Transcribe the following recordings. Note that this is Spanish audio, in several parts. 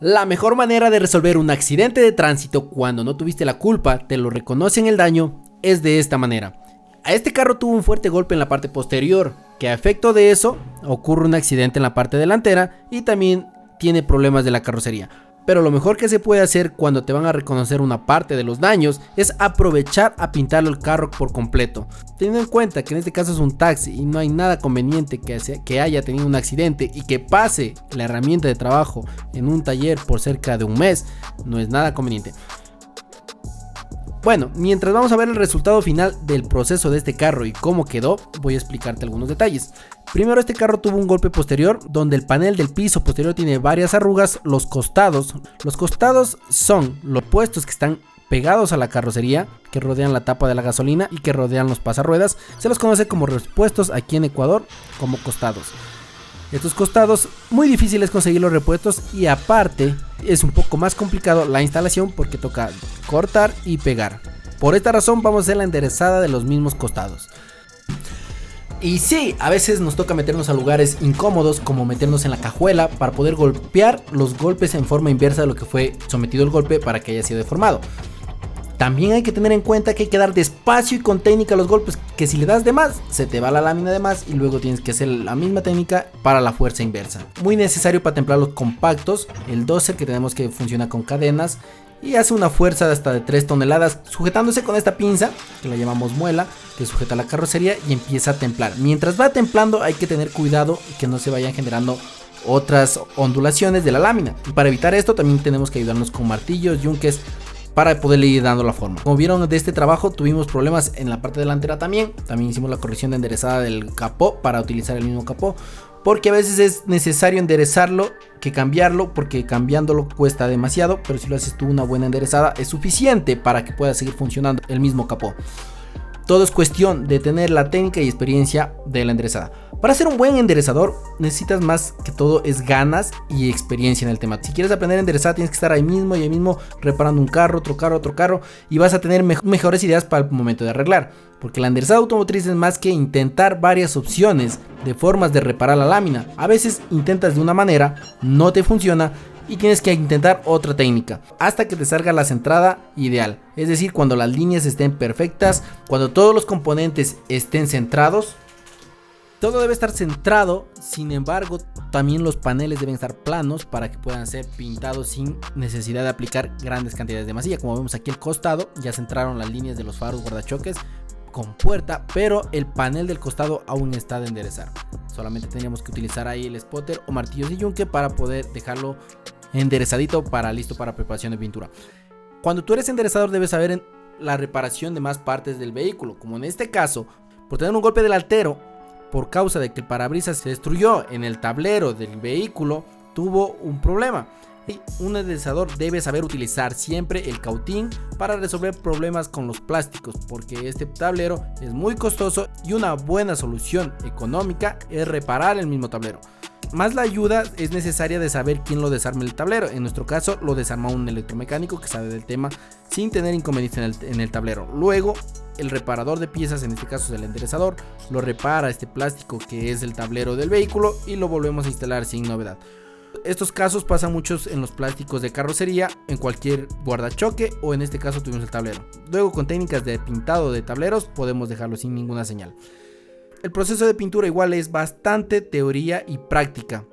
La mejor manera de resolver un accidente de tránsito cuando no tuviste la culpa, te lo reconocen el daño, es de esta manera. A este carro tuvo un fuerte golpe en la parte posterior, que a efecto de eso ocurre un accidente en la parte delantera y también tiene problemas de la carrocería. Pero lo mejor que se puede hacer cuando te van a reconocer una parte de los daños es aprovechar a pintarlo el carro por completo. Teniendo en cuenta que en este caso es un taxi y no hay nada conveniente que haya tenido un accidente y que pase la herramienta de trabajo en un taller por cerca de un mes, no es nada conveniente. Bueno, mientras vamos a ver el resultado final del proceso de este carro y cómo quedó, voy a explicarte algunos detalles. Primero, este carro tuvo un golpe posterior donde el panel del piso posterior tiene varias arrugas. Los costados son los puestos que están pegados a la carrocería, que rodean la tapa de la gasolina y que rodean los pasarruedas. Se los conoce como repuestos aquí en Ecuador como costados. Estos costados, muy difíciles conseguir los repuestos y aparte es un poco más complicado la instalación porque toca cortar y pegar. Por esta razón vamos a hacer la enderezada de los mismos costados. Y sí, a veces nos toca meternos a lugares incómodos como meternos en la cajuela para poder golpear los golpes en forma inversa de lo que fue sometido el golpe para que haya sido deformado. También hay que tener en cuenta que hay que dar despacio y con técnica los golpes, que si le das de más, se te va la lámina de más y luego tienes que hacer la misma técnica para la fuerza inversa. Muy necesario para templar los compactos, el 12 que tenemos que funciona con cadenas y hace una fuerza de hasta de 3 toneladas sujetándose con esta pinza, que la llamamos muela, que sujeta la carrocería y empieza a templar. Mientras va templando hay que tener cuidado que no se vayan generando otras ondulaciones de la lámina. Y para evitar esto también tenemos que ayudarnos con martillos, yunques, para poderle ir dando la forma. Como vieron de este trabajo tuvimos problemas en la parte delantera también hicimos la corrección de enderezada del capó para utilizar el mismo capó, porque a veces es necesario enderezarlo que cambiarlo, porque cambiándolo cuesta demasiado, pero si lo haces tú una buena enderezada es suficiente para que pueda seguir funcionando el mismo capó. Todo es cuestión de tener la técnica y experiencia de la enderezada. Para ser un buen enderezador necesitas más que todo es ganas y experiencia en el tema. Si quieres aprender a enderezar tienes que estar ahí mismo reparando un carro, otro carro y vas a tener mejores ideas para el momento de arreglar. Porque la enderezada automotriz es más que intentar varias opciones de formas de reparar la lámina. A veces intentas de una manera, no te funciona y tienes que intentar otra técnica hasta que te salga la centrada ideal, es decir, cuando las líneas estén perfectas, cuando todos los componentes estén centrados. Todo debe estar centrado, sin embargo también los paneles deben estar planos para que puedan ser pintados sin necesidad de aplicar grandes cantidades de masilla. Como vemos aquí al costado ya centraron las líneas de los faros guardachoques con puerta, pero el panel del costado aún está de enderezar. Solamente teníamos que utilizar ahí el spotter o martillos y yunque para poder dejarlo enderezadito listo para preparación de pintura. Cuando tú eres enderezador debes saber la reparación de más partes del vehículo, como en este caso, por tener un golpe delantero por causa de que el parabrisas se destruyó en el tablero del vehículo, tuvo un problema. Un enderezador debe saber utilizar siempre el cautín para resolver problemas con los plásticos, porque este tablero es muy costoso y una buena solución económica es reparar el mismo tablero. Más la ayuda es necesaria de saber quién lo desarme el tablero. En nuestro caso lo desarmó un electromecánico que sabe del tema sin tener inconvenientes en el tablero. Luego el reparador de piezas, en este caso es el enderezador, lo repara este plástico que es el tablero del vehículo y lo volvemos a instalar sin novedad. Estos casos pasan muchos en los plásticos de carrocería, en cualquier guardachoque o en este caso tuvimos el tablero. Luego con técnicas de pintado de tableros podemos dejarlo sin ninguna señal. El proceso de pintura igual es bastante teoría y práctica.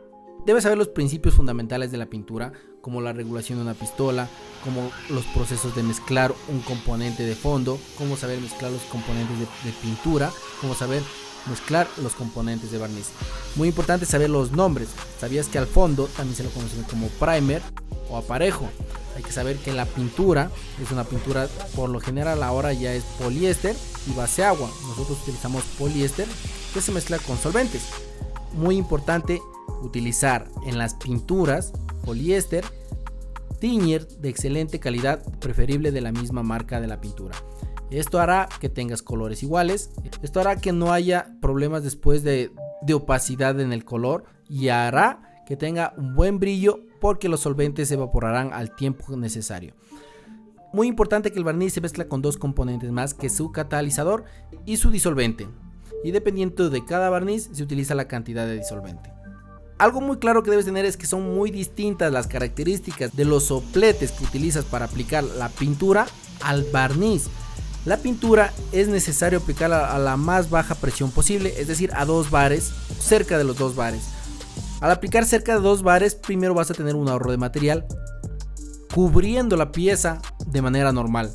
Debes saber los principios fundamentales de la pintura, como la regulación de una pistola, como los procesos de mezclar un componente de fondo, cómo saber mezclar los componentes de pintura, cómo saber mezclar los componentes de barniz. Muy importante saber los nombres. ¿Sabías que al fondo también se lo conoce como primer o aparejo? Hay que saber que la pintura es una pintura, por lo general ahora ya es poliéster y base agua. Nosotros utilizamos poliéster que se mezcla con solventes. Muy importante utilizar en las pinturas poliéster, tiñer de excelente calidad, preferible de la misma marca de la pintura. Esto hará que tengas colores iguales. Esto hará que no haya problemas después de opacidad en el color y hará que tenga un buen brillo porque los solventes se evaporarán al tiempo necesario. Muy importante que el barniz se mezcla con dos componentes más, que es su catalizador y su disolvente. Y dependiendo de cada barniz se utiliza la cantidad de disolvente. Algo muy claro que debes tener es que son muy distintas las características de los sopletes que utilizas para aplicar la pintura al barniz. La pintura es necesario aplicarla a la más baja presión posible, es decir, a 2 bares, cerca de los 2 bares. Al aplicar cerca de 2 bares, primero vas a tener un ahorro de material, cubriendo la pieza de manera normal.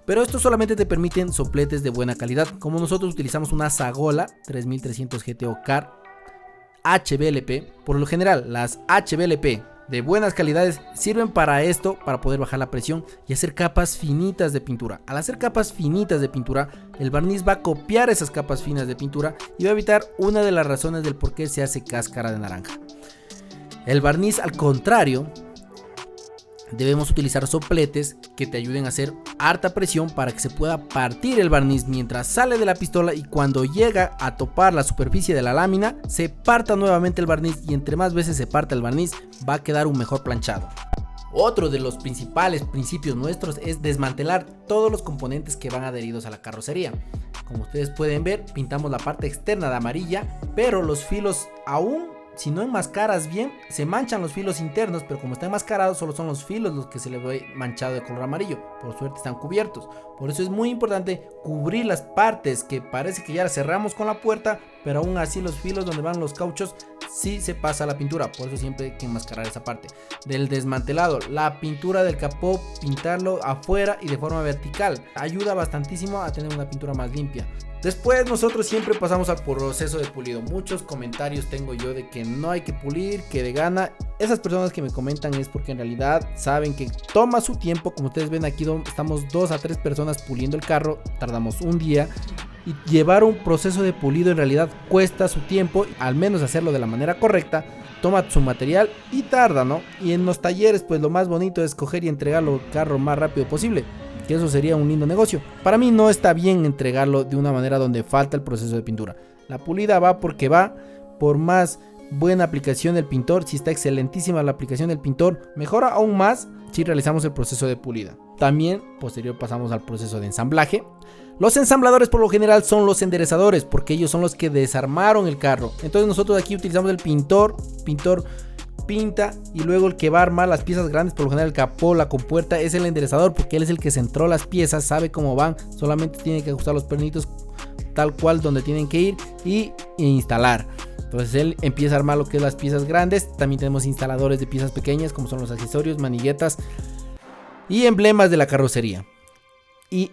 Pero esto solamente te permiten sopletes de buena calidad, como nosotros utilizamos una Sagola 3300 GTO Car HBLP. Por lo general, las HBLP de buenas calidades sirven para esto, para poder bajar la presión y hacer capas finitas de pintura. Al hacer capas finitas de pintura, el barniz va a copiar esas capas finas de pintura y va a evitar una de las razones del por qué se hace cáscara de naranja. El barniz, al contrario, debemos utilizar sopletes que te ayuden a hacer harta presión para que se pueda partir el barniz mientras sale de la pistola, y cuando llega a topar la superficie de la lámina se parta nuevamente el barniz, y entre más veces se parta el barniz va a quedar un mejor planchado. Otro de los principales principios nuestros es desmantelar todos los componentes que van adheridos a la carrocería. Como ustedes pueden ver, pintamos la parte externa de amarilla, pero los filos, aún si no enmascaras bien, se manchan los filos internos, pero como está enmascarado solo son los filos los que se le ve manchado de color amarillo. Por suerte están cubiertos. Por eso es muy importante cubrir las partes que parece que ya las cerramos con la puerta, pero aún así los filos donde van los cauchos sí se pasa la pintura. Por eso siempre hay que enmascarar esa parte. Del desmantelado, la pintura del capó, pintarlo afuera y de forma vertical ayuda bastantísimo a tener una pintura más limpia. Después nosotros siempre pasamos al proceso de pulido. Muchos comentarios tengo yo de que no hay que pulir, que de gana. Esas personas que me comentan es porque en realidad saben que toma su tiempo. Como ustedes ven aquí, estamos 2 a 3 personas puliendo el carro, tardamos un día. Y llevar un proceso de pulido en realidad cuesta su tiempo, al menos hacerlo de la manera correcta, toma su material y tarda, ¿no? Y en los talleres pues lo más bonito es coger y entregarlo el carro más rápido posible, que eso sería un lindo negocio. Para mí no está bien entregarlo de una manera donde falta el proceso de pintura. La pulida va porque va, por más buena aplicación del pintor, si está excelentísima la aplicación del pintor, mejora aún más si realizamos el proceso de pulida. También posterior pasamos al proceso de ensamblaje. Los ensambladores por lo general son los enderezadores, porque ellos son los que desarmaron el carro. Entonces nosotros aquí utilizamos el pintor pinta, y luego el que va a armar las piezas grandes, por lo general el capó, la compuerta, es el enderezador, porque él es el que centró las piezas, sabe cómo van, solamente tiene que ajustar los pernitos tal cual donde tienen que ir y instalar. Entonces él empieza a armar lo que es las piezas grandes. También tenemos instaladores de piezas pequeñas, como son los accesorios, maniguetas y emblemas de la carrocería. Y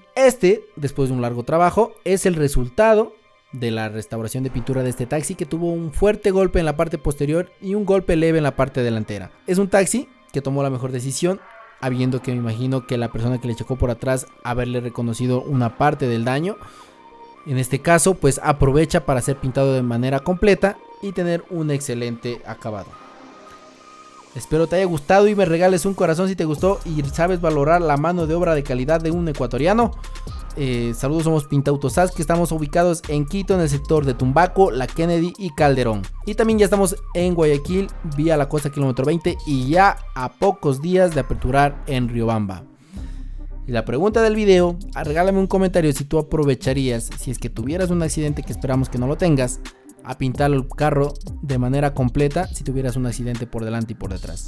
después de un largo trabajo, es el resultado de la restauración de pintura de este taxi, que tuvo un fuerte golpe en la parte posterior y un golpe leve en la parte delantera. Es un taxi que tomó la mejor decisión, habiendo que me imagino que la persona que le chocó por atrás haberle reconocido una parte del daño. En este caso pues aprovecha para ser pintado de manera completa y tener un excelente acabado. Espero te haya gustado y me regales un corazón si te gustó y sabes valorar la mano de obra de calidad de un ecuatoriano. Saludos, somos Pintautos AS, que estamos ubicados en Quito, en el sector de Tumbaco, La Kennedy y Calderón. Y también ya estamos en Guayaquil, vía la costa kilómetro 20, y ya a pocos días de aperturar en Riobamba. Y la pregunta del video, regálame un comentario si tú aprovecharías, si es que tuvieras un accidente, que esperamos que no lo tengas, a pintar el carro de manera completa si tuvieras un accidente por delante y por detrás.